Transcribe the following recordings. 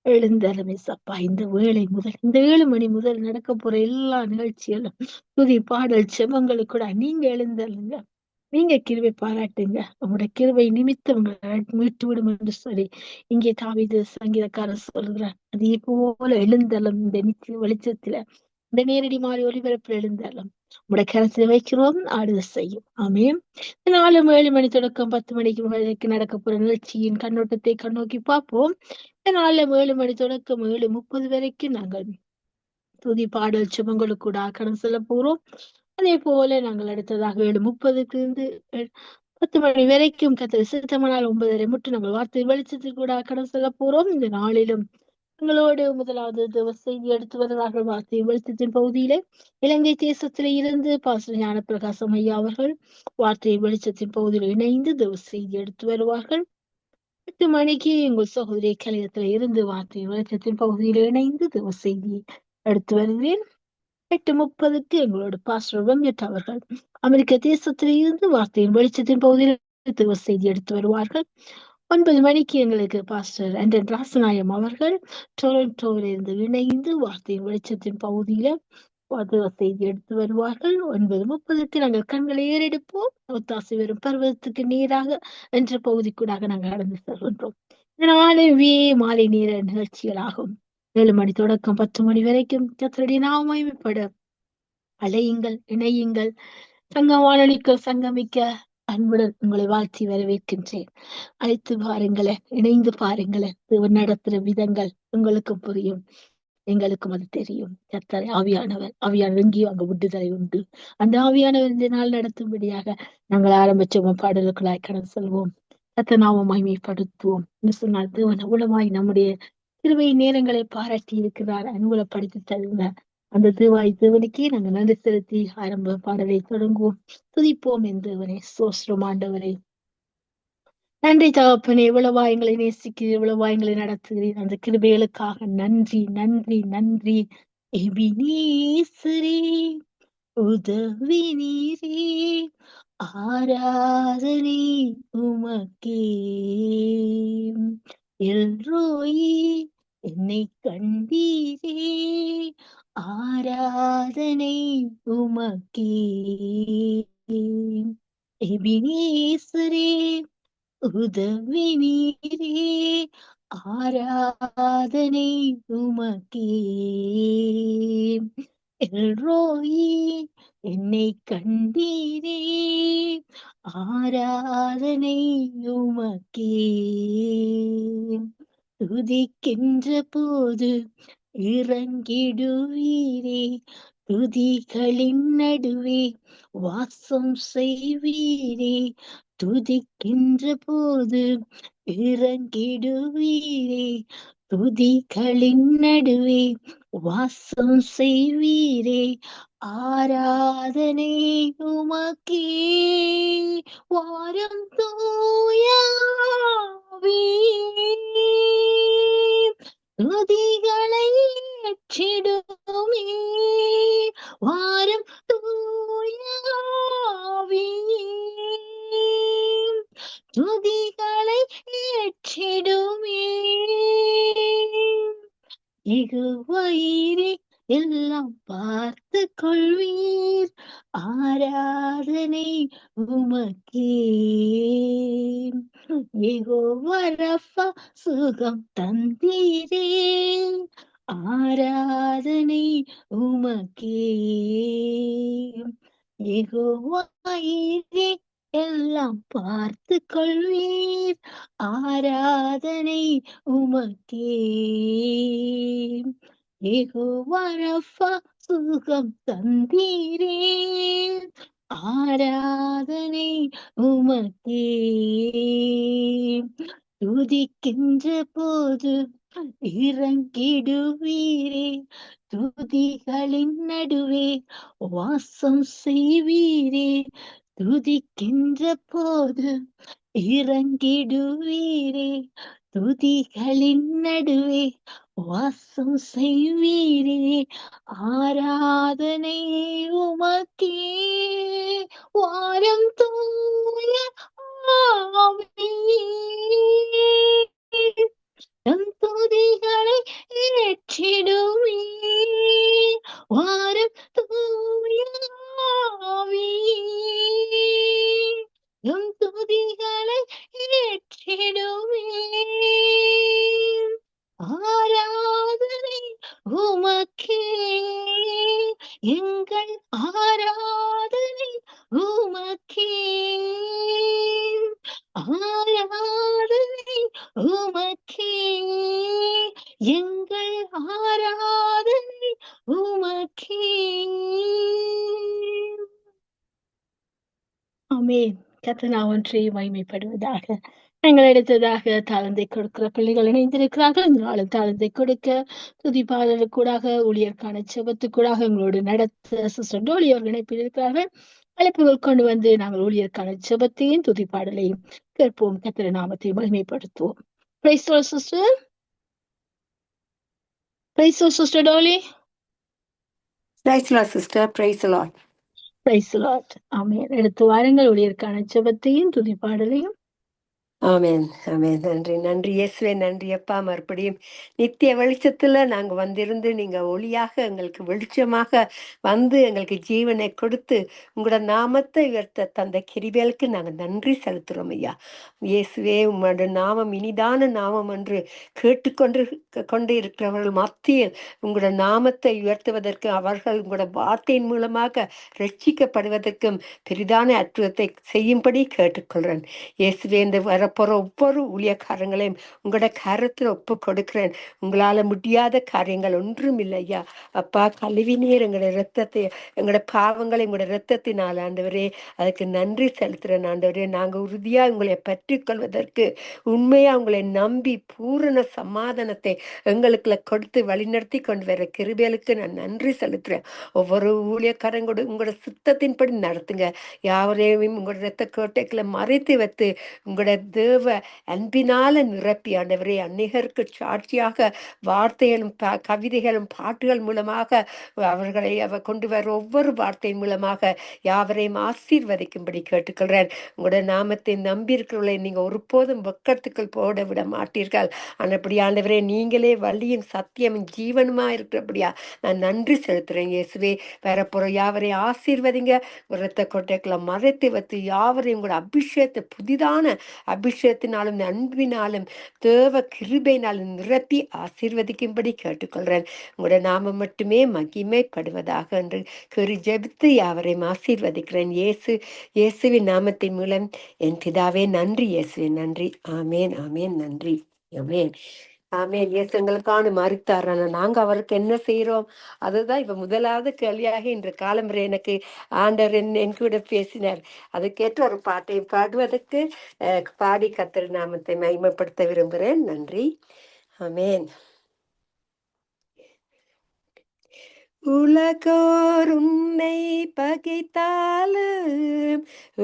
எழுந்தருளே சப்பா. இந்த வேளை முதல், இந்த 7 மணி முதல் நடக்க போற எல்லா நிகழ்ச்சிகளும், துதி பாடல் செபங்களுக்கு கூட நீங்க எழுந்தருளுங்க. நீங்க கிருபை பாராட்டுங்க. உங்களுடைய கிருபை நிமித்தம் உங்களை மீட்டு விடும் என்று சொல்லி இங்கே தாவீது சங்கீதக்காரர் சொல்கிறார். அதே போல எழுந்தருளும் இந்த நித்திய வெளிச்சத்துல, இந்த நேரடி மாறி ஒளிபரப்பில் எழுந்தருளும். உங்களுடைய கரத்தில் வைக்கிறோம், ஆறுதல் செய்யும். ஆமென். 4 7 மணி தொடக்கம் 10 மணிக்கு வரைக்கும் நடக்க போற நிகழ்ச்சியின் கண்ணோட்டத்தை கண்ணோக்கி பார்ப்போம். 4 7 மணி தொடக்கம் 7:30 வரைக்கும் நாங்கள் துதி பாடல் சுமங்களுக்கு கூட கடந்து செல்ல போறோம். அதே போல நாங்கள் அடுத்ததாக 7:30க்கு இருந்து 10 மணி வரைக்கும் கத்தர் சித்தமானால் 9:30 முட்டு நாங்கள் வார்த்தை வெளிச்சத்தில் கூட கடந்து செல்ல போறோம். இந்த நாளிலும் எங்களோடு முதலாவது தேவ செய்தி எடுத்து வருவார்கள். வார்த்தை வெளிச்சத்தின் பகுதியிலே இலங்கை தேசத்திலே இருந்து பாஸ்டர் ஞான பிரகாசம் ஐயா அவர்கள் வார்த்தை வெளிச்சத்தின் பகுதியில் இணைந்து தேவ செய்தி எடுத்து வருவார்கள். 8 மணிக்கு எங்கள் சகோதரி கலையத்துல இருந்து வார்த்தை வெளிச்சத்தின் பகுதியில் இணைந்து தேவ செய்தியை எடுத்து வருகிறேன். 8:30க்கு எங்களோட பாஸ்டர் வெங்கட் அவர்கள் அமெரிக்க தேசத்தில் இருந்து வார்த்தையின் வெளிச்சத்தின் பகுதியில் தேவ செய்தி எடுத்து வருவார்கள். 9 மணிக்கு எங்களுக்கு பாஸ்டர் அண்டன் ராசநாயம் அவர்கள் டொரண்டோவில் இருந்து இணைந்து வார்த்தையின் வெளிச்சத்தின் பகுதியில தேவ செய்தி எடுத்து வருவார்கள். 9:30க்கு நாங்கள் கண்களை ஏறெடுப்போம், ஒத்தாசை வரும் பர்வதத்துக்கு நேராக என்ற பகுதிக்கூடாக நாங்கள் கடந்து செல்கின்றோம். இதனாலே மாலை நேர நிகழ்ச்சிகளாகும். 7 மணி தொடக்கம் 10 மணி வரைக்கும் கர்த்தருடைய நாமம் மகிமைப்பட அழையுங்கள், இணையுங்கள். சங்க வானொலிக்கு சங்கமிக்க அன்புடன் உங்களை வாழ்த்தி வரவேற்கின்றேன். அழைத்து பாருங்களேன், இணைந்து பாருங்களேன். தேவன் நடத்துற விதங்கள் உங்களுக்கு புரியும், எங்களுக்கும் அது தெரியும். கர்த்தர் ஆவியானவர் எங்கேயும் அங்க விடுதலை உண்டு. அந்த ஆவியானவர் இந்த நாள் நடத்தும்படியாக நாங்கள் ஆரம்பிச்ச பாடல்களாய் கடந்து செல்வோம். கர்த்தர் நாம மகிமைப்படுத்துவோம். சொன்னால் தேவன் அவ்வளவாய் நம்முடைய கிருபை நேரங்களை பாராட்டி இருக்கிறார், அனுகூலப்படுத்தி தருகிறார். அந்த தேவனுக்கே நாங்கள் நன்றி செலுத்தி ஆரம்ப பாடலை தொடங்குவோம். துதிப்போம் என் தேவனே, சோஸ்திரம் ஆண்டவரே. நன்றி தகப்பனே, இவ்வளவா எங்களை நேசிக்கிறீர், இவ்வளவா எங்களை நடத்துகிறீர். அந்த கிருபைகளுக்காக நன்றி, நன்றி, நன்றி. எபினேசரே, உதவி நீரே, ஆராதனை உமக்கே. எல்ரோயி, என்னை கண்டீரே, ஆராதனை உமக்கே. எபினேசரே, உதவி நீரே, ஆராதனை உமக்கே. எல்ரோயி, என்னை கண்டீரே, ஆராதனை உமக்கே. துதிக்கின்ற போது இறங்கிடுவீரே, துதிகளின் நடுவே வாசம் செய்வீரே. துதிக்கின்ற போது இறங்கிடுவீரே, துதிகளின் நடுவே வாசம் செய்வீரே. ஆராதனை உமக்கே. வாரம் தூய ஆவியே, துதிகளை ஏற்றிடுமே. வாரம் தூய ஆவியே, துதிகளை ஏற்றிடுமே. இகுவயிரே, எல்லாம் பார்த்து கொள்வீர், ஆராதனை உமக்கே. யெகோவா ரஃபா, சுகம் தந்தீரே, ஆராதனை உமக்கே. யெகோவா ஈரே, எல்லாம் பார்த்து கொள்வீர், ஆராதனை உமக்கே. யெகோவா ரஃபா, சுகம் தந்தீரே, ஆராதனை உமக்கே. துதிக்கின்ற போது இறங்கிடுவீரே, துதிகளின் நடுவே வாசம் செய்வீரே. துதிக்கின்ற போது இறங்கிடுவீரே, துதிகளின் நடுவே வாசம் செய்வீரே. ஆராதனை உமக்கே. வாரம் தூய ஆவியே, தம் துதிகளை எங்கள் ஆராதனை உமக்கே. ஆமென். கர்த்தர் நாமம் ஒன்றே மகிமைப்படுவதாக. நாங்கள் அடுத்ததாக தாளந்தை கொடுக்கிற பிள்ளைகள் இணைந்திருக்கிறார்கள். இந்த நாளும் தாளந்தை கொடுக்க துதிப்பாடலுக்கூடாக ஊழியர்க்கான செபத்துக்கூடாக எங்களோடு நடத்த சிஸ்டர் டோலி அவர்கள் இணைப்பில் இருக்கிறார்கள். அழைப்புகள் கொண்டு வந்து நாங்கள் ஊழியர்க்கான செபத்தையும் துதிப்பாடலையும் கேட்போம். கர்த்தர் நாமத்தை மகிமைப்படுத்துவோம். Praise the Lord sister. Praise the Lord sister Dolly. Praise the Lord, sister. Praise the Lord. Praise the Lord. Amen. எடுத்து வாருங்கள் ஊழியர்க்கான செபத்தையும் துதிப்பாடலையும். ஆமென், ஆமென். நன்றி, நன்றி இயேசுவே, நன்றி அப்பா. மறுபடியும் நித்திய வெளிச்சத்துல நாங்க வந்திருந்து நீங்க ஒளியாக எங்களுக்கு வெளிச்சமாக வந்து எங்களுக்கு ஜீவனை கொடுத்து உங்களோட நாமத்தை உயர்த்த தந்த கிருபைகளுக்கு நாங்க நன்றி செலுத்துறோம் ஐயா. இயேசுவே, உங்களோட நாமம் இனிதான நாமம் என்று கொண்டு இருக்கிறவர்கள் மத்தியில் உங்களோட நாமத்தை உயர்த்துவதற்கு அவர்கள் உங்களோட வார்த்தையின் மூலமாக ரட்சிக்கப்படுவதற்கும் பெரிதான அற்புதத்தை செய்யும்படி கேட்டுக்கொள்றேன். இயேசுவே, இந்த வரப்போற ஒவ்வொரு ஊழியக்காரங்களையும் உங்களோட கரத்துல ஒப்பு கொடுக்கிறேன். உங்களால முடியாத காரியங்கள் ஒன்றும் இல்லையா அப்பா. கழுவி நீர் எங்களோட ரத்தத்தை, எங்களோட பாவங்களை உங்களோட ரத்தத்தினால் ஆண்டவரே அதுக்கு நன்றி செலுத்துறேன் ஆண்டவரே. நாங்க உறுதியா உங்களை பற்றி கொள்வதற்கு உண்மையா உங்களை நம்பி பூரண சமாதானத்தை எங்களுக்குள்ள கொடுத்து வழிநடத்தி கொண்டு வர கிருபைகளுக்கு நான் நன்றி செலுத்துறேன். ஒவ்வொரு ஊழியக்காரங்களோட உங்களோட சித்தத்தின்படி நடத்துங்க. யாவரையும் உங்களோட ரத்த கோட்டைக்குள்ள மறைத்து வைத்து உங்களோட தேவ அன்பினால நிரப்பி ஆண்டவரே அநேகருக்கு சாட்சியாக வார்த்தைகளும் கவிதைகளும் பாட்டுகள் மூலமாக அவர்களை கொண்டு வர ஒவ்வொரு வார்த்தையின் மூலமாக யாவரையும் ஆசீர்வதிக்கும்படி கேட்டுக்கொள்கிறேன். உங்களோட நாமத்தை நம்பியிருக்கிறவர்களை நீங்க ஒருபோதும் வெக்கத்துக்குள் போட விட மாட்டீர்கள். ஆனபடி ஆண்டவரே நீங்களே வழியும் சத்தியமும் ஜீவனுமா இருக்கிறபடியா நான் நன்றி செலுத்துறேன் இயேசுவே. வரப்போற யாவரையும் ஆசீர்வதிங்க. ரத்த கொட்டைக்குள்ள மறைத்து வைத்து யாவரையும் கூட அபிஷேகத்தை புதிதான அபிஷேகத்தினாலும் அன்பினாலும் தேவ கிருபையினாலும் நிரப்பி ஆசீர்வதிக்கும்படி கேட்டுக்கொள்கிறேன். உங்களோட நாமம் மட்டுமே மகிமைப்படுவதாக என்று கூறி ஜெபித்து யாவரையும் ஆசீர்வதிக்கிறேன். இயேசுவின் நாமத்தின் மூலம் என் பிதாவே நன்றி. இயேசுவே நன்றி. ஆமேன், ஆமேன். நன்றி. ஆமேன், ஆமேன். இயேசு எங்களுக்கான மறித்தாரான நாங்க அவருக்கு என்ன செய்யறோம்? அதுதான் இப்ப முதலாவது கேள்வியாக இன்று காலம்பரை எனக்கு ஆண்டவர் என் கூட பேசினார். அதுக்கேற்ற ஒரு பாட்டை பாடுவதற்கு பாடி கர்த்தர் நாமத்தை மகிமைப்படுத்த விரும்புகிறேன். நன்றி. ஆமேன். உலகோர் உன்னை பகைத்தாலும்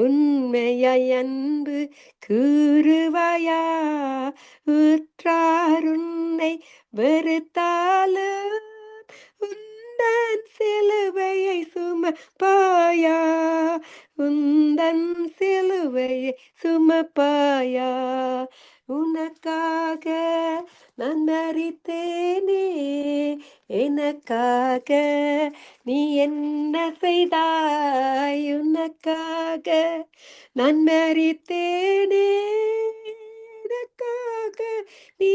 உண்மையாய் அன்பு கூறுவாயா? உற்றார் உன்னை வெறுத்தாலும் உந்தன் சிலுவையை சுமப்பாயா? உந்தன் சிலுவையை சுமப்பாயா? உனக்காக நான் மரித்தேனே, எனக்காக நீ என்ன செய்தாய்? உனக்காக நான் மரித்தேனே, எனக்காக நீ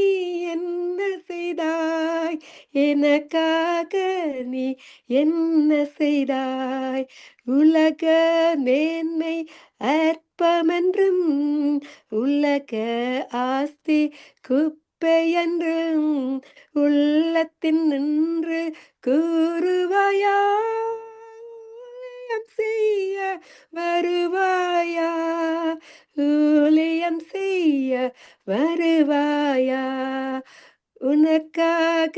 என்ன செய்தாய்? எனக்காக நீ என்ன செய்தாய்? உலக மேன்மை அற்பமென்றும் உலக ஆஸ்தி குப்பையென்றும் உள்ளத்தின் நின்று கூறுவாயா? ஊழியம் செய்ய வருவாயா? ஊழியம் செய்ய வருவாயா? உனக்காக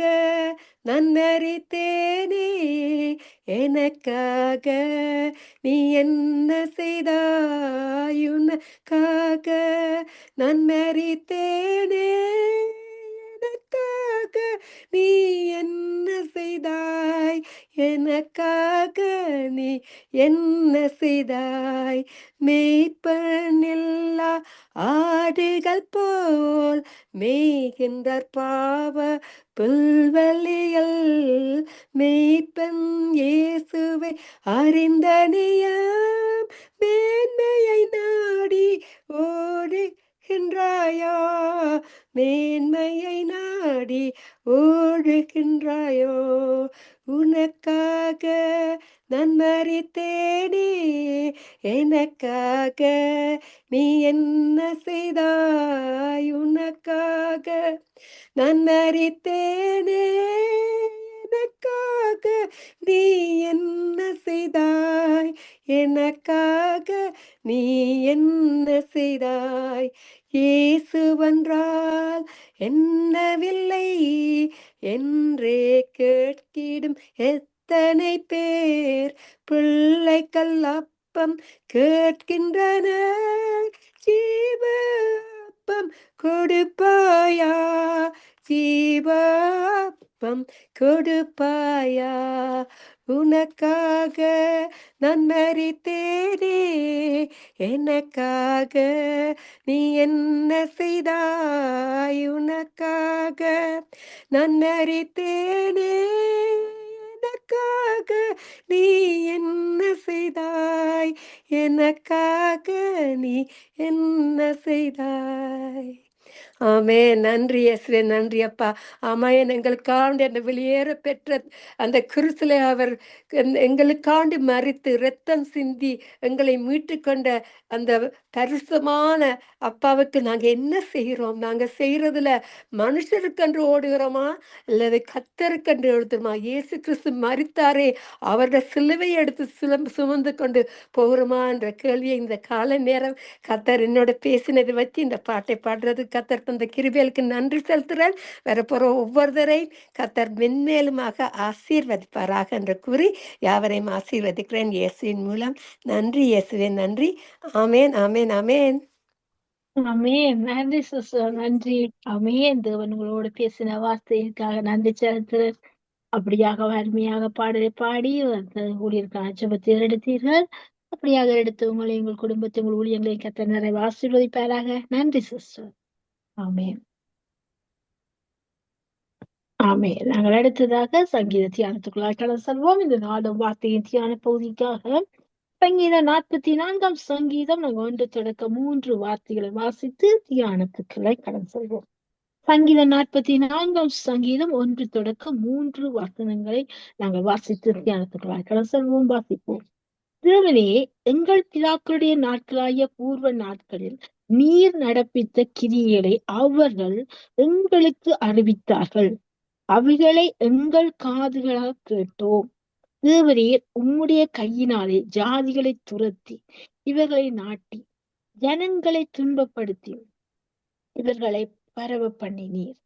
நான் மரித்தேனே, எனக்காக நீ என்ன செய்தாய்? உனக்காக நான் மரித்தேனே, எனக்காக நீ என்ன செய்தாய்? எனக்காக நீ என்ன செய்தாய்? மேய்ப்பனில்லா ஆடுகள் போல் மேய்கின்றார் பாவ புல்வெளியில். மேய்ப்பன் இயேசுவை அறிந்தனியாம் மேன்மையை நாடி ஓடுகின்றாயா? மேன்மையை நாடி ஓடுகின்றாயோ? உனக்காக நான் மறித்தேனே எனக்காக, நீ என்ன செய்தாய் உனக்காக. நான் மறித்தேனே எனக்காக, நீ என்ன செய்தாய் எனக்காக, நீ என்ன செய்தாய். இயேசுவென்றால் என்னவில்லை என்றே கேட்கிடும் எத்தனை பேர் பிள்ளைகள் அப்பம் கேட்கின்றனர். ஜீவ அப்பம் கொடுப்பாயா, ஜீவ அப்பம் கொடுப்பாயா. உனக்காக நான் மறித்தேனே எனக்காக, நீ என்ன செய்தாய் உனக்காக. நான் மறித்தேனே எனக்காக, நீ என்ன செய்தாய் எனக்காக, நீ என்ன செய்தாய். ஆமே, நன்றி இயேசுவே, நன்றி அப்பா. ஆமாம், எங்களுக்காண்டு அந்த வெளியேற பெற்ற அந்த கிறிஸ்துல அவர் எங்களுக்காண்டு மரித்து இரத்தம் சிந்தி எங்களை மீட்டு கொண்ட அந்த பரிசுத்தமான அப்பாவுக்கு நாங்கள் என்ன செய்கிறோம்? நாங்கள் செய்கிறதுல மனுஷருக்கென்று ஓடுகிறோமா அல்லது கத்தருக்கென்று எழுதுமா? இயேசு கிறிஸ்து மரித்தாரே, அவருடைய சிலுவை எடுத்து சுமந்து கொண்டு போகிறோமா என்ற கேள்வியை இந்த கால நேரம் கத்தர் என்னோட பேசினதை வச்சு இந்த பாட்டை பாடுறது கத்தர் தந்த கிருபைகளுக்கு நன்றி செலுத்துறேன். வரப்போற ஒவ்வொருத்தரையும் கத்தர் மென்மேலுமாக ஆசீர்வதிப்பாராக என்று கூறி யாவரையும் ஆசீர்வதிக்கிறேன் இயேசுவின் மூலம். நன்றி இயேசுவே, நன்றி. ஆமேன், ஆமேன், ஆமேன். ஆமென். நன்றி சிஸ்டர், நன்றி. ஆமென். தேவன் உங்களோடு பேசின வார்த்தைக்காக நன்றி செலுத்துறேன். அப்படியாக அருமையாக பாடலை பாடி அந்த ஊழியருக்கான ஜெபத்தை எடுத்தீர்கள். அப்படியாக எடுத்து உங்களை, உங்கள் குடும்பத்தை, உங்கள் ஊழியர்களை கர்த்தர் நிறைவு ஆசீர்வதிப்பாராக. நன்றி சிஸ்டர். ஆமென். ஆமென். நாங்கள் அடுத்ததாக சங்கீத தியானத்துக்குள்ளாக கடந்து செல்வோம். இந்த நாளும் வார்த்தையின் தியான பகுதிக்காக சங்கீதம் 44 சங்கீதம் நாங்கள் 1 தொடக்கம் 3 வார்த்தைகளை வாசித்து தியானத்துக்களை கடந்து செல்வோம். சங்கீதம் 44 சங்கீதம் 1 தொடக்கம் 3 வசனங்களை நாங்கள் வாசித்து தியானத்துக்குள்ளாக கடந்து செல்வோம். வாசிப்போம். தேவனே, எங்கள் பிதாக்களுடைய நாட்களாகிய பூர்வ நாட்களில் நீர் நடப்பித்த கிரியைகளை அவர்கள் எங்களுக்கு அறிவித்தார்கள். அவைகளை எங்கள் காதுகளால் கேட்டோம். தேவரீர் உம்முடைய கையினாலே ஜாதிகளை துரத்தி இவர்களை நாட்டி ஜனங்களை துன்பப்படுத்தி இவர்களை பரவ பண்ணினீர்.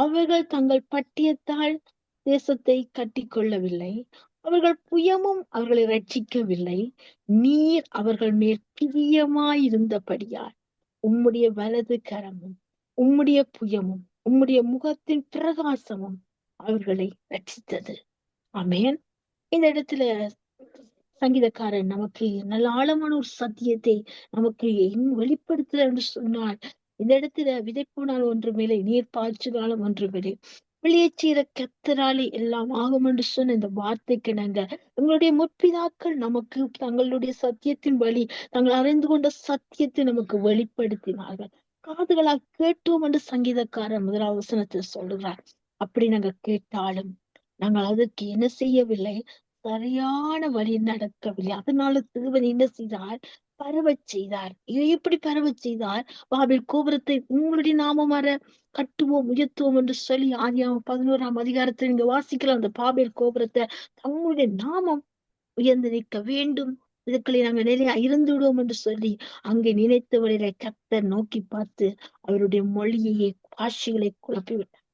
அவர்கள் தங்கள் பட்டியத்தால் தேசத்தை கட்டிக்கொள்ளவில்லை. அவர்கள் புயமும் அவர்களை ரட்சிக்கவில்லை. நீர் அவர்கள் மேல் பிரியமாயிருந்தபடியால் உம்முடைய வலது கரமும் உம்முடைய புயமும் உம்முடைய முகத்தின் பிரகாசமும் அவர்களை ரட்சித்தது. ஆமென். இந்த இடத்துல சங்கீதக்காரன் நமக்கு நல்ல ஆழமான ஒரு சத்தியத்தை நமக்கு வெளிப்படுத்துற என்று சொன்னால், இந்த இடத்துல விதைப்போனால் ஒன்றுமில்லை, நீர் பாய்ச்சினாலும் ஒன்றுமில்லை, வெளியேற்றிற கத்தராலே எல்லாம் ஆகும் என்று சொன்ன இந்த வார்த்தைக்கு நாங்க எங்களுடைய முற்பிதாக்கள் நமக்கு தங்களுடைய சத்தியத்தின் வழி, தாங்கள் அறிந்து கொண்ட சத்தியத்தை நமக்கு வெளிப்படுத்தினார்கள். காதுகளால் கேட்டோம் என்று சங்கீதக்காரன் முதலாவது வசனத்தில் சொல்லுகிறார். அப்படி நாங்க கேட்டாலும் நாங்கள் அதற்கு என்ன செய்யவில்லை, சரியான வழி நடக்கவில்லை. அதனால தேவன் என்ன செய்தார், பரவச் செய்தார். இதை எப்படி பரவச் செய்தார்? பாபில் கோபுரத்தை உங்களுடைய நாமம் வர கட்டுவோம் உயர்த்துவோம் என்று சொல்லி ஆதியாகமம் 11ஆம் அதிகாரத்தில் நீங்க வாசிக்கலாம். அந்த பாபேல் கோபுரத்தை தங்களுடைய நாமம் உயர்ந்து நிற்க வேண்டும், இதுக்களை நாங்கள் நிறைய இருந்து விடுவோம் என்று சொல்லி அங்கே நினைத்தவர்களை கர்த்தர் நோக்கி பார்த்து அவருடைய மொழியையே பாஷைகளை குழப்பிவிட்டார்,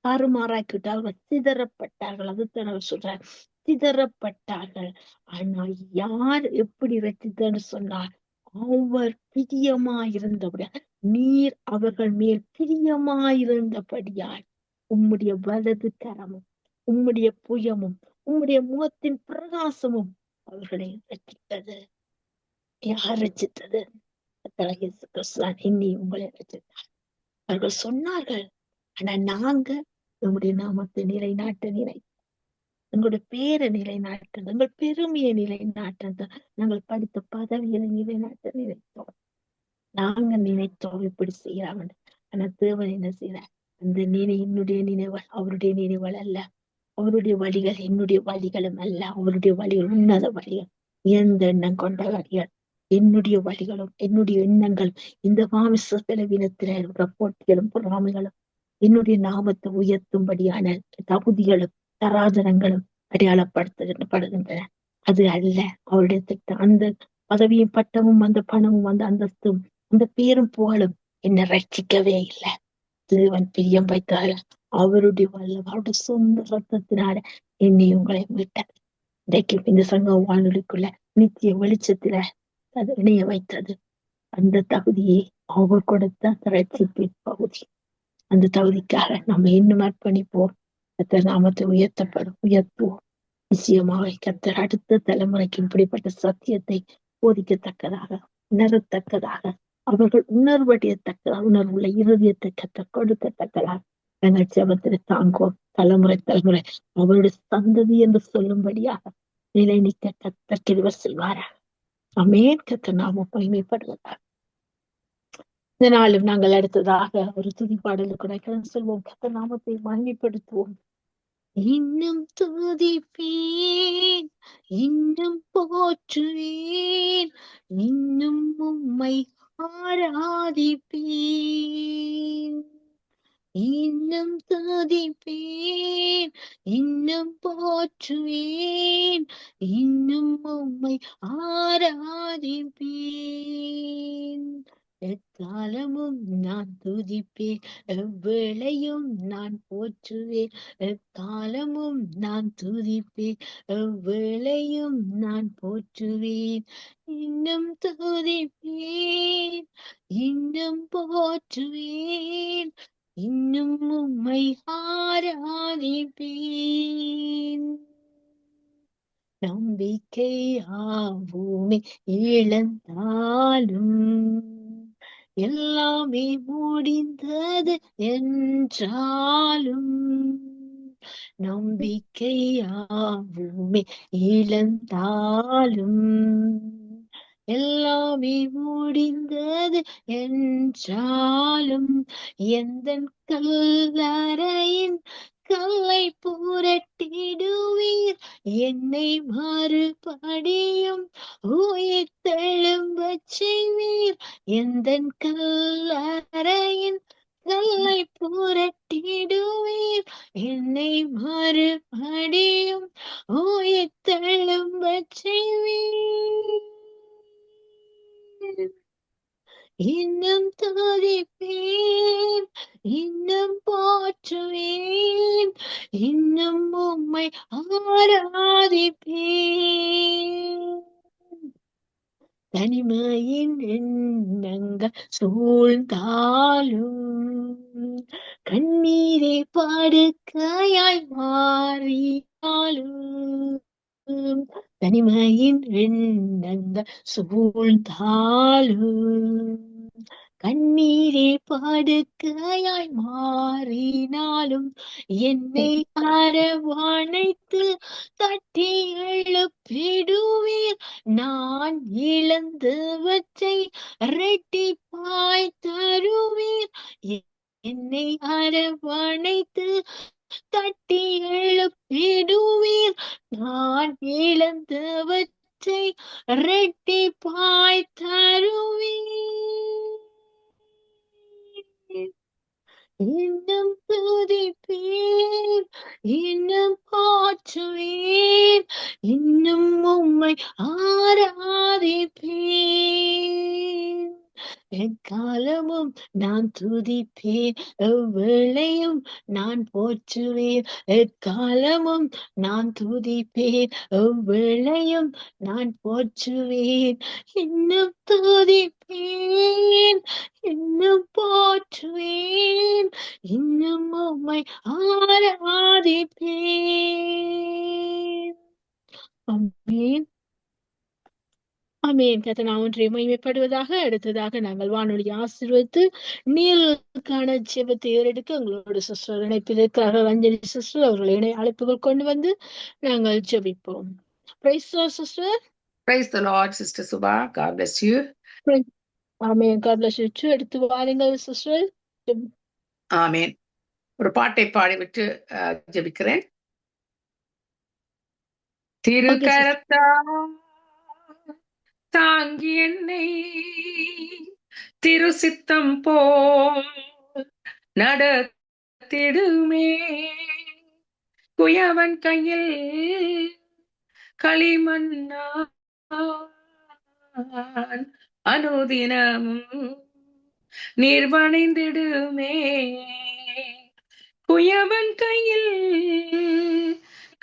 தாறுமாறாக்கிவிட்டார்கள், சிதறப்பட்டார்கள். அதுதான் அவர் சொல்றார், சிதறப்பட்டார்கள். ஆனால் யார் எப்படி ரட்சித்தன்னு சொன்னார், அவர் பிரியமாயிருந்தபடியால், நீர் அவர்கள் மேல் பிரியமாயிருந்தபடியால் உம்முடைய வலது கரமும் உம்முடைய புயமும் உம்முடைய முகத்தின் பிரகாசமும் அவர்களை ரட்சித்தது. யார் ரட்சித்தது? என்னை உங்களை ரட்சித்தார். அவர்கள் சொன்னார்கள், ஆனா நாங்க நம்முடைய நாமத்தை நிலைநாட்ட நினை, எங்களுடைய பேரை நிலைநாட்ட, எங்கள் பெருமையை நிலைநாட்ட, நாங்கள் படித்த பதவிகளை நிலைநாட்ட நினைத்தோம். நாங்க நினைத்தோம் இப்படி செய்யறாங்க. ஆனா தேவன் என்ன செய்யறார், அந்த என்னுடைய நினைவுகள் அவருடைய நினைவுகள் அல்ல. அவருடைய வழிகள் என்னுடைய வழிகளும் அல்ல. அவருடைய வழிகள் உன்னத வழிகள், உயர்ந்த எண்ணம் கொண்ட வழிகள். என்னுடைய வழிகளும் என்னுடைய எண்ணங்களும் இந்த மாமிச செலவினத்தில இருக்கிற போட்டிகளும் பொறாமைகளும் என்னுடைய நாமத்தை உயர்த்தும்படியான தகுதிகளும் தராதரங்களும் அடையாளப்படுத்தப்படுகின்றன. அது அல்ல அவருடைய திட்டம். அந்த பதவியும் பட்டமும் அந்த பணமும் அந்த அந்தஸ்தும் அந்த பேரும் புகழும் என்னை ரட்சிக்கவே இல்லை. தேவன் பிரியம் வைத்தார். அவருடைய வல்லம் அவருடைய சொந்த ரத்தத்தினால என்னை உங்களை மீட்டார். இன்றைக்கு இந்த சங்க வானொலிக்குள்ள நித்திய வெளிச்சத்தில அது இணைய வைத்தது. அந்த தகுதியை அவர் கொடுத்த ரட்சிப்பின் பகுதி. அந்த தகுதிக்காக நம்ம இன்னும் அர்ப்பணிப்போம். கர்த்தர் நாமத்தை உயர்த்துவோம். நிச்சயமாக கர்த்தர் அடுத்த தலைமுறைக்கு இப்படிப்பட்ட சத்தியத்தை போதிக்கத்தக்கதாக, உணரத்தக்கதாக, அவர்கள் உணர்வடையத்தக்கதாக, உணர்வுள்ள இருதயத்தை கர்த்தர் கொடுக்கத்தக்கதாக நாங்கள் ஜெபத்தில் தாங்குவோம். தலைமுறை அவருடைய சந்ததி என்று சொல்லும்படியாக நிலை நிற்க கர்த்தர் கிருபை செய்வாராக. ஆமென். கர்த்தர் நாமம் மகிமைப்படுவதாக. இதனாலும் நாங்கள் அடுத்ததாக ஒரு துதிப்பாடலுக்கு கடந்து செல்வோம். கர்த்தர் நாமத்தை மகிமைப்படுத்துவோம். இன்னும் துதிப்பேன், இன்னும் போற்றுவேன், இன்னும் உம்மை ஆராதிப்பேன். இன்னும் துதிப்பேன், இன்னும் போற்றுவேன், இன்னும் உம்மை ஆராதிப்பேன். எக்காலமும் நான் துதிப்பேன், எவ்வேளையும் நான் போற்றுவேன். எக்காலமும் நான் துதிப்பேன், எவ்வேளையும் நான் போற்றுவேன். இன்னும் துதிப்பேன், இன்னும் போற்றுவேன், இன்னும் உம்மை ஆராதிப்பேன். நம்பிக்கையாவுமே இழந்தாலும் எல்லாமே முடிந்தது என்றாலும், நம்பிக்கையாவுமே இழந்தாலும் எல்லாமே முடிந்தது என்றாலும், எந்தன் கல்லறையின் கல்லை புரட்டிடுவீர், என்னை மறுபடியும் உயிர்த்தெழும்பச் செய்வீர். எந்தன் கல்லறையின் கல்லை புரட்டிடுவீர், என்னை மறுபடியும் உயிர்த்தெழும்பச் செய்வீர். இன்னும் துதிப்பேன், இன்னும் போற்றுவேன், இன்னும் உம்மை ஆராதிப்பேன். தனிமையின் எண்ணங்கள் சூழ்ந்தாலும், கண்ணீரே படுக்கையாய் மாறினாலும், தனிமையின் எண்ணங்கள் சூழ்ந்தாலும், கண்ணீரே படுக்கையாய் மாறினாலும், என்னை அரவணைத்து தட்டி எழுப்பிடுவீர். நான் இழந்தவற்றை இரட்டிப்பாய் தருவீர். என்னை அரவணைத்து தட்டி எழுப்பிடுவீர். நான் இழந்தவற்றை இரட்டிப்பாய் தருவீர். இன்னும் துதிப்பேன், இன்னும் போற்றுவேன், இன்னும் உம்மை ஆராதிப்பேன். எக்காலமும் நான் துதிப்பேன், எவ்வேளையும் நான் போற்றுவேன். எக்காலமும் நான் துதிப்பேன், எவ்வேளையும் நான் போற்றுவேன். இன்னும் துதிப்பேன், இன்னும் போற்றுவேன், இன்னும் உம்மை ஆராதிப்பேன். ஆமென். ஆமென். கர்த்தர் நாமம் மகிமைப்படுவதாக. அடுத்ததாக நாங்கள் வானொலி ஆசீர்வதித்து நீருக்கான ஜெபத்தை ஏறெடுக்க உங்களோட சிஸ்டர் இணைப்பில் இருக்கிறார்கள். அஞ்சலி சிஸ்டர் அவர்களை அழைப்புகள் கொண்டு வந்து நாங்கள் ஜெபிப்போம். Price the Lord sister. Praise the Lord, Sister Subha. God bless you. Amen. God bless you too. எடுத்து வாருங்கள் சிஸ்டர். ஆமென். ஒரு பாட்டை பாடிவிட்டு ஜெபிக்கிறேன். Okay sister. திருக்கரத்தா தாங்கி என்னை திருசித்தம் போல் நடத்திடுமே. குயவன் கையில் களிமண்ணான் அனுதினமும் நிர்வணிந்திடுமே. குயவன் கையில்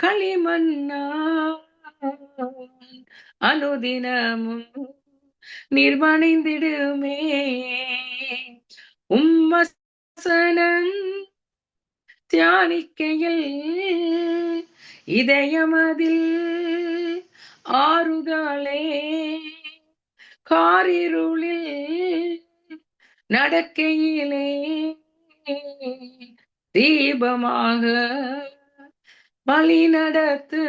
களிமண்ணான் அனுதினமும் நிர்வணிந்திடுமே. உம்மசனம் தியானிக்கையில் இதயமதில் ஆறுதலே. காரிருளில் நடக்கையிலே தீபமாக வழி நடத்து.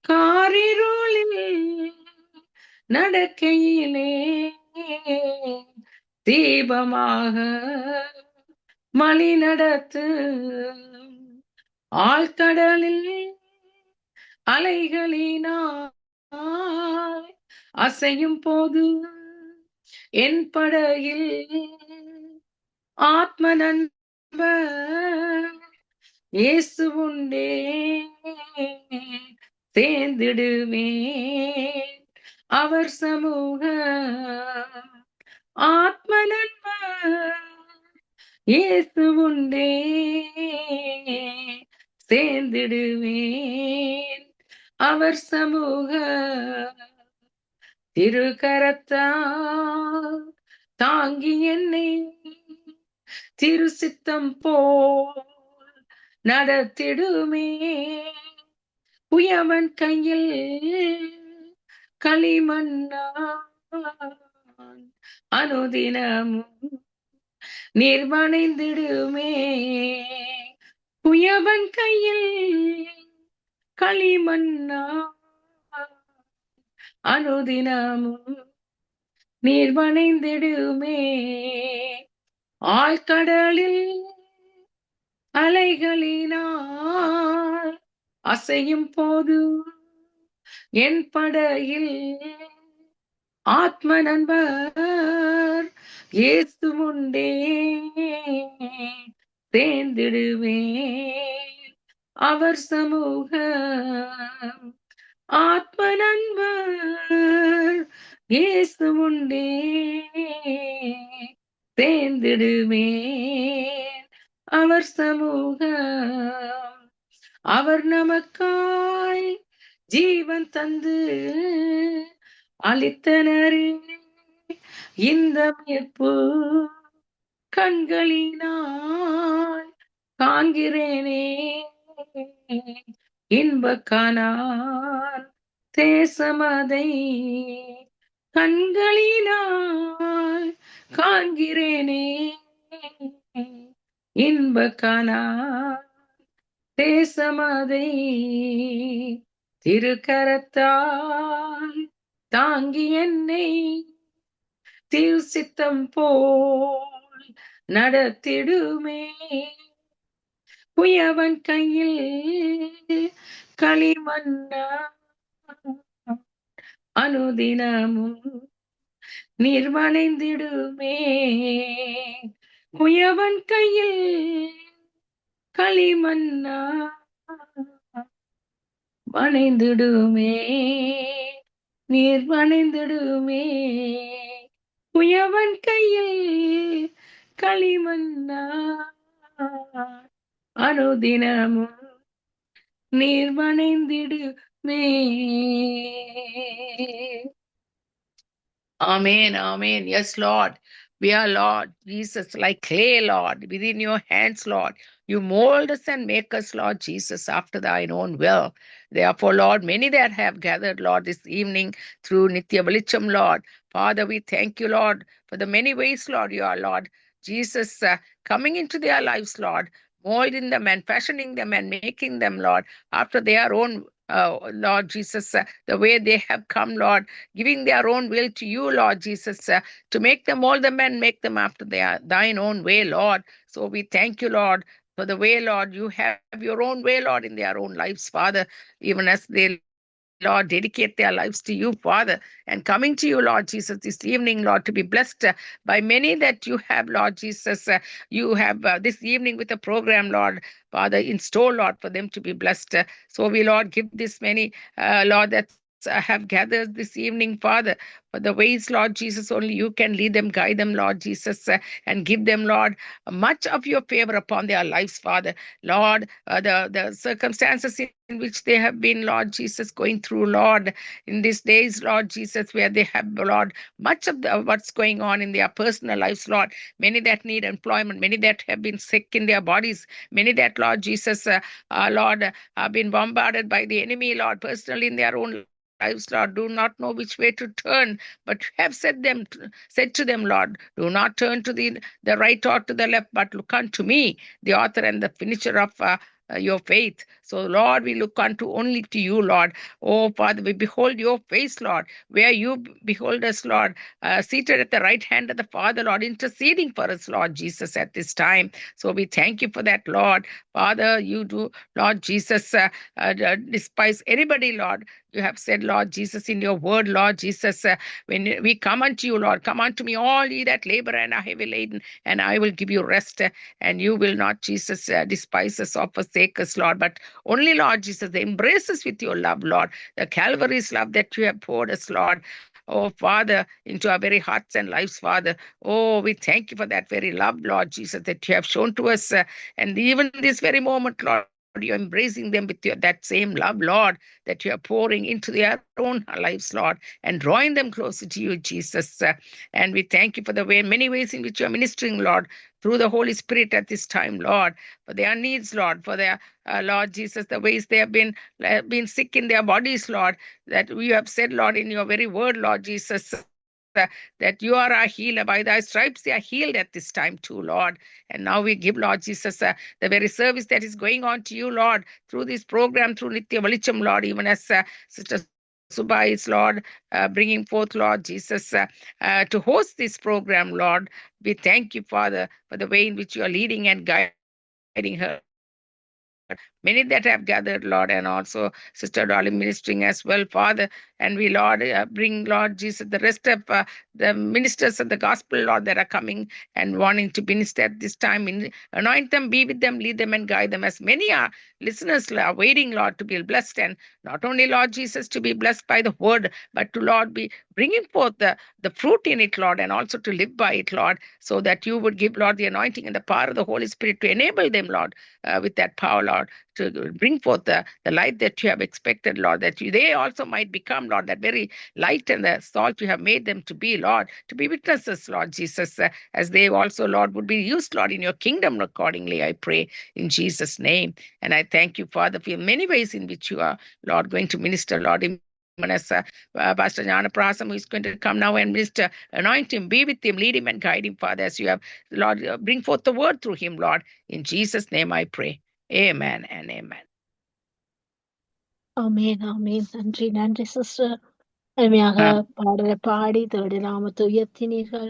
காரிருளில் நடக்கையிலே தீபமாக வழி நடத்து. ஆழ்கடலில் அலைகளினால் அசையும் போது என் படகில் ஆத்ம நண்பர் இயேசு உண்டே சேர்ந்திடுவேன் அவர் சமூக. ஆத்ம நண்பர் இயேசு உண்டே சேர்ந்திடுவேன் அவர் சமூக. திருக்கரத்தால் தாங்கி என்னை திருசித்தம் போல் நடத்திடுமே. குயவன் கையில் களிமண்ணான் அனுதினமும் நிர்வணிந்திடுமே. குயவன் கையில் களிமண்ணான் அனுதினமும் நிர்வணிந்திடுமே. ஆழ்கடலில் அலைகளினால் அசையும் போது என் படையில் ஆத்ம நண்பர் இயேசு உண்டே சேர்ந்திடுவேன் அவர் சமூக. ஆத்ம நண்பர் இயேசு உண்டே சேர்ந்திடுவேன் அவர் சமூக. அவர் நமக்காய் ஜீவன் தந்து அளித்தனரே இந்த மீட்பு. கண்களினால் காண்கிறேனே இன்பக்கானான் தேசமதை. கண்களினால் காண்கிறேனே இன்பக்கானான் தேசமதை. திருக்கரத்தால் தாங்கி என்னை திருசித்தம் போல் நடத்திடுமே. குயவன் கையில் களிமண்ணா அனுதினமும் நிர்வணிந்திடுமே. குயவன் கையில் களிமண்ணா வணைந்திடுமே நிர்வணிந்திடுமே. குயவன் கையில் களிமண்ணா அனுதினமும் நிர்வணிந்திடுமே. Amen, amen. Yes, Lord. We are, Lord Jesus, like clay, Lord, within your hands, Lord. You mold us and make us, Lord Jesus, after thine own will. Therefore, Lord, many that have gathered, Lord, this evening through Nitya Velicham, Lord. Father, we thank you, Lord, for the many ways, Lord, you are, Lord Jesus, coming into their lives, Lord, molding them and fashioning them and making them, Lord, after their own Lord Jesus, the way they have come, Lord, giving their own will to you, Lord Jesus, to make them, mold them and make them after thine own way, Lord. So we thank you, Lord, for the way, Lord, you have your own way, Lord, in their own lives, Father, even as they, Lord, dedicate their lives to you, Father, and coming to you, Lord Jesus, this evening, Lord, to be blessed by many that you have, Lord Jesus. You have this evening with a program, Lord, Father, in store, Lord, for them to be blessed. So we, Lord, give this many, Lord, that have gathered this evening, Father, for the ways, Lord Jesus, only you can lead them, guide them, Lord Jesus, and give them, Lord, much of your favor upon their lives, Father. Lord, the circumstances in which they have been, Lord Jesus, going through, Lord, in these days, Lord Jesus, where they have, Lord, much of what's going on in their personal lives, Lord, many that need employment, many that have been sick in their bodies, many that, Lord Jesus, Lord, have been bombarded by the enemy, Lord, personally in their own lives, Lord, do not know which way to turn, but have said to them, Lord, do not turn to the right or to the left, but look unto me, the author and the finisher of your faith. So, Lord, we look unto only to you, Lord. Oh, Father, we behold your face, Lord, where you behold us, Lord, seated at the right hand of the Father, Lord, interceding for us, Lord Jesus, at this time. So we thank you for that, Lord. Father, you do, Lord Jesus, despise anybody, Lord. You have said, Lord Jesus, in your word, Lord Jesus, when we come unto you, Lord, come unto me, all ye that labor and are heavy laden, and I will give you rest. And you will not, Jesus, despise us or forsake us, Lord, but only, Lord Jesus, embrace us with your love, Lord, the Calvary's love that you have poured us, Lord. Oh, Father, into our very hearts and lives, Father. Oh, we thank you for that very love, Lord Jesus, that you have shown to us. And even this very moment, Lord, you're embracing them with that same love, Lord, that you are pouring into their own lives, Lord, and drawing them closer to you, Jesus. And we thank you for the many ways in which you are ministering, Lord, through the Holy Spirit at this time, Lord, for their needs, Lord, for their, Lord Jesus, the ways they have been sick in their bodies, Lord, that you have said, Lord, in your very word, Lord Jesus, that you are our healer. By thy stripes they are healed at this time too, Lord. And now we give, Lord Jesus, the very service that is going on to you, Lord, through this program, through Nitya Valicham, Lord, even as Sister Subai is, Lord, bringing forth, Lord Jesus, to host this program, Lord. We thank you, Father, for the way in which you are leading and guiding her. Many that have gathered, Lord, and also Sister Dolly ministering as well, Father. And we, Lord, bring, Lord Jesus, the rest of the ministers of the gospel, Lord, that are coming and wanting to minister at this time. Anoint them, be with them, lead them, and guide them. As many are listeners are waiting, Lord, to be blessed. And not only, Lord Jesus, to be blessed by the word, but to, Lord, be bringing forth the fruit in it, Lord, and also to live by it, Lord, so that you would give, Lord, the anointing and the power of the Holy Spirit to enable them, Lord, with that power, Lord, to bring forth the light that you have expected, Lord, that they also might become, Lord, that very light and the salt you have made them to be, Lord, to be witnesses, Lord Jesus, as they also, Lord, would be used, Lord, in your kingdom accordingly, I pray, in Jesus' name. And I thank you, Father, for many ways in which you are, Lord, going to minister, Lord, even as Pastor Jana Prasam, who is going to come now and minister, anoint him, be with him, lead him and guide him, Father, as you have, Lord, bring forth the word through him, Lord. In Jesus' name I pray. Amen and amen. ஆமென் ஆமென். நன்றி நன்றி sister. அருமையாக பாடலை பாடி தேவடைய நாமத்தை உயர்த்தினீர்கள்.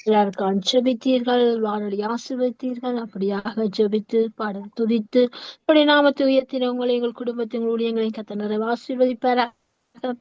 எல்லாருக்கும் ஜெபித்தீர்கள், வானொலி ஆசீர்வதித்தீர்கள். அப்படியாக ஜெபித்து பாடல் துதித்து அப்படி நாமத்தை உயர்த்தின உங்களை எங்கள் குடும்பத்தின் ஊழியங்களையும் கத்த நிறைவு ஆசீர்வதிப்பாராக.